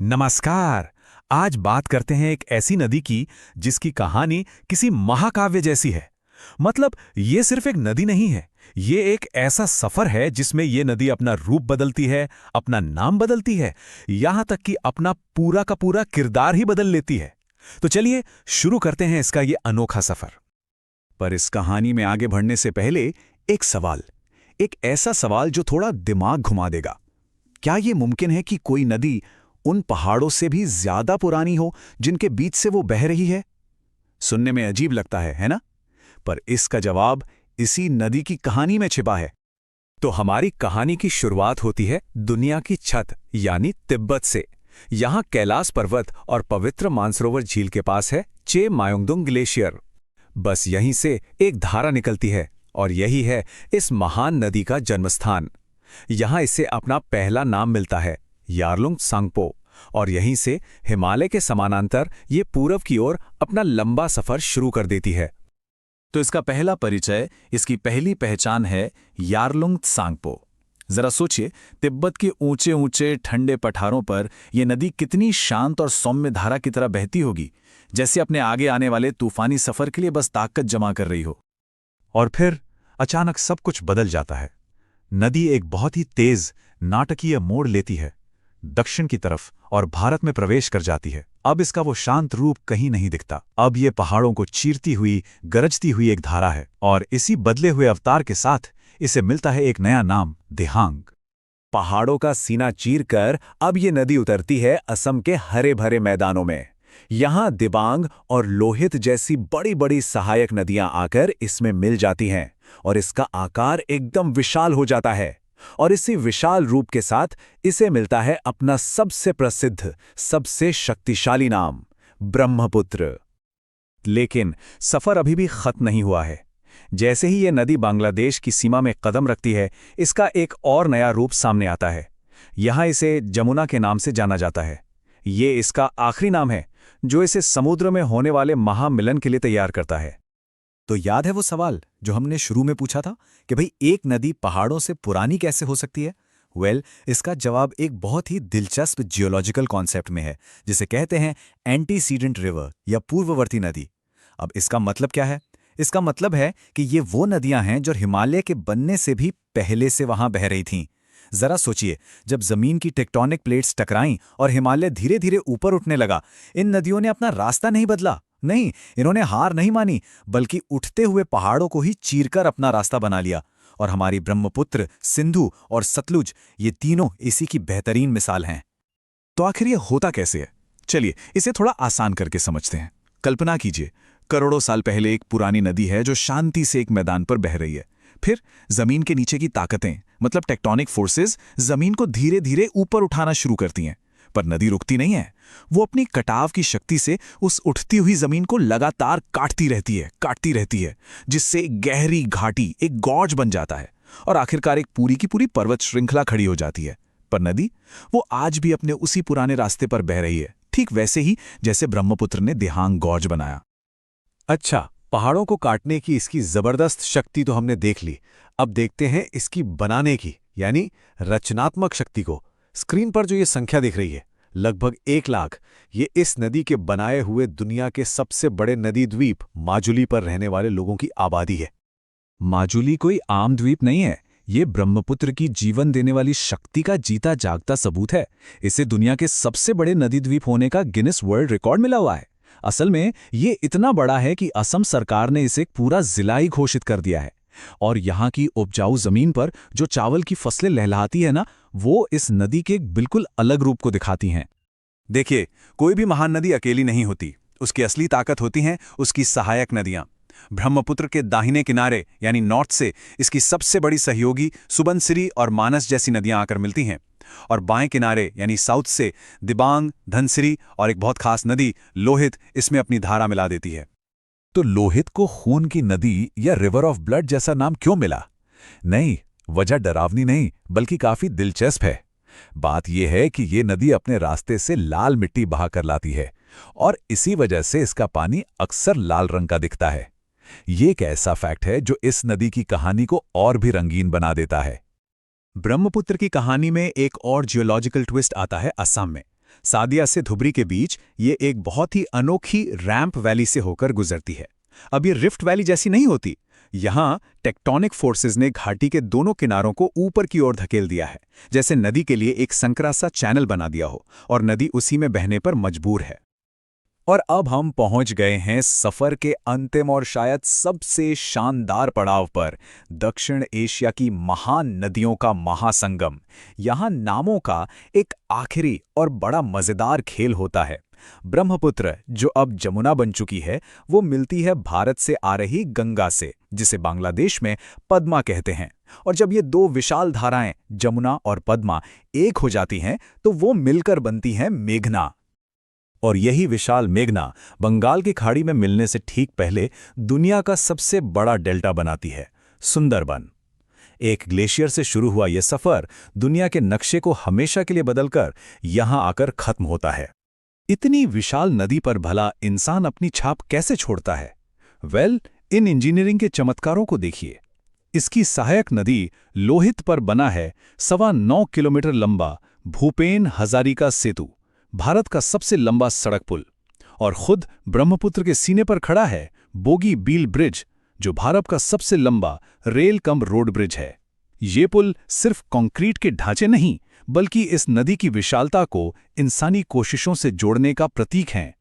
नमस्कार। आज बात करते हैं एक ऐसी नदी की जिसकी कहानी किसी महाकाव्य जैसी है। मतलब ये सिर्फ एक नदी नहीं है, ये एक ऐसा सफर है जिसमें ये नदी अपना रूप बदलती है, अपना नाम बदलती है, यहां तक कि अपना पूरा का पूरा किरदार ही बदल लेती है। तो चलिए शुरू करते हैं इसका ये अनोखा सफर। पर इस कहानी में आगे बढ़ने से पहले एक सवाल, एक ऐसा सवाल जो थोड़ा दिमाग घुमा देगा। क्या ये मुमकिन है कि कोई नदी उन पहाड़ों से भी ज्यादा पुरानी हो जिनके बीच से वो बह रही है? सुनने में अजीब लगता है ना? पर इसका जवाब इसी नदी की कहानी में छिपा है। तो हमारी कहानी की शुरुआत होती है दुनिया की छत यानी तिब्बत से। यहां कैलाश पर्वत और पवित्र मानसरोवर झील के पास है चे मायोंगदुंग ग्लेशियर। बस यहीं से एक धारा निकलती है और यही है इस महान नदी का जन्मस्थान। यहां इसे अपना पहला नाम मिलता है, यारलुंग सांगपो, और यहीं से हिमालय के समानांतर ये पूरब की ओर अपना लंबा सफर शुरू कर देती है। तो इसका पहला परिचय, इसकी पहली पहचान है यारलुंग त्सांगपो। जरा सोचिए, तिब्बत के ऊंचे ऊंचे ठंडे पठारों पर यह नदी कितनी शांत और सौम्य धारा की तरह बहती होगी, जैसे अपने आगे आने वाले तूफानी सफर के लिए बस ताकत जमा कर रही हो। और फिर अचानक सब कुछ बदल जाता है। नदी एक बहुत ही तेज नाटकीय मोड़ लेती है दक्षिण की तरफ और भारत में प्रवेश कर जाती है। अब इसका वो शांत रूप कहीं नहीं दिखता। अब ये पहाड़ों को चीरती हुई, गरजती हुई एक धारा है, और इसी बदले हुए अवतार के साथ इसे मिलता है एक नया नाम, दिहांग। पहाड़ों का सीना चीरकर अब ये नदी उतरती है असम के हरे भरे मैदानों में। यहां दिबांग और लोहित जैसी बड़ी बड़ी सहायक नदियां आकर इसमें मिल जाती हैं और इसका आकार एकदम विशाल हो जाता है। और इसी विशाल रूप के साथ इसे मिलता है अपना सबसे प्रसिद्ध, सबसे शक्तिशाली नाम, ब्रह्मपुत्र। लेकिन सफर अभी भी खत्म नहीं हुआ है। जैसे ही यह नदी बांग्लादेश की सीमा में कदम रखती है, इसका एक और नया रूप सामने आता है। यहां इसे जमुना के नाम से जाना जाता है। ये इसका आखिरी नाम है जो इसे समुद्र में होने वाले महामिलन के लिए तैयार करता है। तो याद है वो सवाल जो हमने शुरू में पूछा था कि भाई एक नदी पहाड़ों से पुरानी कैसे हो सकती है? इसका जवाब एक बहुत ही दिलचस्प जियोलॉजिकल कॉन्सेप्ट में है, जिसे कहते हैं एंटीसीडेंट रिवर या पूर्ववर्ती नदी। अब इसका मतलब क्या है? इसका मतलब है कि ये वो नदियां हैं जो हिमालय के बनने से भी पहले से वहां बह रही थीं। जरा सोचिए, जब जमीन की टेक्टोनिक प्लेट्स टकराईं और हिमालय धीरे धीरे ऊपर उठने लगा, इन नदियों ने अपना रास्ता नहीं बदला। नहीं, इन्होंने हार नहीं मानी, बल्कि उठते हुए पहाड़ों को ही चीरकर अपना रास्ता बना लिया। और हमारी ब्रह्मपुत्र, सिंधु और सतलुज, ये तीनों इसी की बेहतरीन मिसाल हैं। तो आखिर ये होता कैसे है? चलिए इसे थोड़ा आसान करके समझते हैं। कल्पना कीजिए, करोड़ों साल पहले एक पुरानी नदी है जो शांति से एक मैदान पर बह रही है। फिर जमीन के नीचे की ताकतें, मतलब टेक्टोनिक फोर्सेस, जमीन को धीरे धीरे ऊपर उठाना शुरू करती हैं। पर नदी रुकती नहीं है। वो अपनी कटाव की शक्ति से उस उठती हुई जमीन को लगातार काटती रहती है, जिससे एक गहरी घाटी, एक गॉर्ज बन जाता है, और आखिरकार एक पूरी की पूरी पर्वत श्रृंखला खड़ी हो जाती है। पर नदी, वो आज भी अपने उसी पुराने रास्ते पर बह रही है, ठीक वैसे ही जैसे ब्रह्मपुत्र ने दिहांग गॉर्ज बनाया। अच्छा, पहाड़ों को काटने की इसकी जबरदस्त शक्ति तो हमने देख ली। अब देखते हैं इसकी बनाने की, यानी रचनात्मक शक्ति को। स्क्रीन पर जो ये संख्या दिख रही है, लगभग 1 लाख, ये इस नदी के बनाए हुए दुनिया के सबसे बड़े नदी द्वीप माजुली पर रहने वाले लोगों की आबादी है। माजुली कोई आम द्वीप नहीं है, ये ब्रह्मपुत्र की जीवन देने वाली शक्ति का जीता जागता सबूत है। इसे दुनिया के सबसे बड़े नदी द्वीप होने का गिनेस वर्ल्ड रिकॉर्ड मिला हुआ है। असल में ये इतना बड़ा है कि असम सरकार ने इसे एक पूरा जिला ही घोषित कर दिया है। और यहाँ की उपजाऊ जमीन पर जो चावल की फसलें लहलहाती है ना, वो इस नदी के एक बिल्कुल अलग रूप को दिखाती हैं। देखिए, कोई भी महान नदी अकेली नहीं होती। उसकी असली ताकत होती हैं उसकी सहायक नदियां। ब्रह्मपुत्र के दाहिने किनारे यानी नॉर्थ से इसकी सबसे बड़ी सहयोगी सुबनसिरी और मानस जैसी नदियां आकर मिलती हैं, और बाएं किनारे यानी साउथ से दिबांग, धनसिरी और एक बहुत खास नदी लोहित इसमें अपनी धारा मिला देती है। तो लोहित को खून की नदी या रिवर ऑफ ब्लड जैसा नाम क्यों मिला? नहीं, वजह डरावनी नहीं, बल्कि काफी दिलचस्प है। बात यह है कि ये नदी अपने रास्ते से लाल मिट्टी बहा कर लाती है, और इसी वजह से इसका पानी अक्सर लाल रंग का दिखता है। ये एक ऐसा फैक्ट है जो इस नदी की कहानी को और भी रंगीन बना देता है। ब्रह्मपुत्र की कहानी में एक और जियोलॉजिकल ट्विस्ट आता है असम में। सादिया से धुबरी के बीच ये एक बहुत ही अनोखी रैंप वैली से होकर गुजरती है। अब ये रिफ्ट वैली जैसी नहीं होती। यहाँ टेक्टोनिक फोर्सेस ने घाटी के दोनों किनारों को ऊपर की ओर धकेल दिया है, जैसे नदी के लिए एक संकरा सा चैनल बना दिया हो और नदी उसी में बहने पर मजबूर है। और अब हम पहुंच गए हैं सफर के अंतिम और शायद सबसे शानदार पड़ाव पर, दक्षिण एशिया की महान नदियों का महासंगम। यहाँ नामों का एक आखिरी और बड़ा मजेदार खेल होता है। ब्रह्मपुत्र, जो अब जमुना बन चुकी है, वो मिलती है भारत से आ रही गंगा से, जिसे बांग्लादेश में पद्मा कहते हैं। और जब ये दो विशाल धाराएं जमुना और पद्मा एक हो जाती हैं, तो वो मिलकर बनती हैं मेघना। और यही विशाल मेघना बंगाल की खाड़ी में मिलने से ठीक पहले दुनिया का सबसे बड़ा डेल्टा बनाती है, सुंदरबन। एक ग्लेशियर से शुरू हुआ यह सफर दुनिया के नक्शे को हमेशा के लिए बदलकर यहां आकर खत्म होता है। इतनी विशाल नदी पर भला इंसान अपनी छाप कैसे छोड़ता है? इन इंजीनियरिंग के चमत्कारों को देखिए। इसकी सहायक नदी लोहित पर बना है 9.25 किलोमीटर लंबा भूपेन हजारिका सेतु, भारत का सबसे लंबा सड़क पुल। और खुद ब्रह्मपुत्र के सीने पर खड़ा है बोगी बील ब्रिज, जो भारत का सबसे लंबा रेल कम रोड ब्रिज है। ये पुल सिर्फ कंक्रीट के ढांचे नहीं, बल्कि इस नदी की विशालता को इंसानी कोशिशों से जोड़ने का प्रतीक हैं।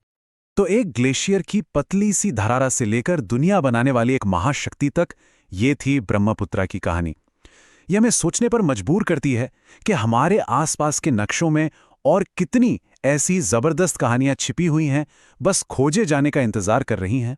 तो एक ग्लेशियर की पतली सी धरारा से लेकर दुनिया बनाने वाली एक महाशक्ति तक, ये थी ब्रह्मपुत्रा की कहानी। यह हमें सोचने पर मजबूर करती है कि हमारे आसपास के नक्शों में और कितनी ऐसी जबरदस्त कहानियां छिपी हुई हैं, बस खोजे जाने का इंतजार कर रही हैं।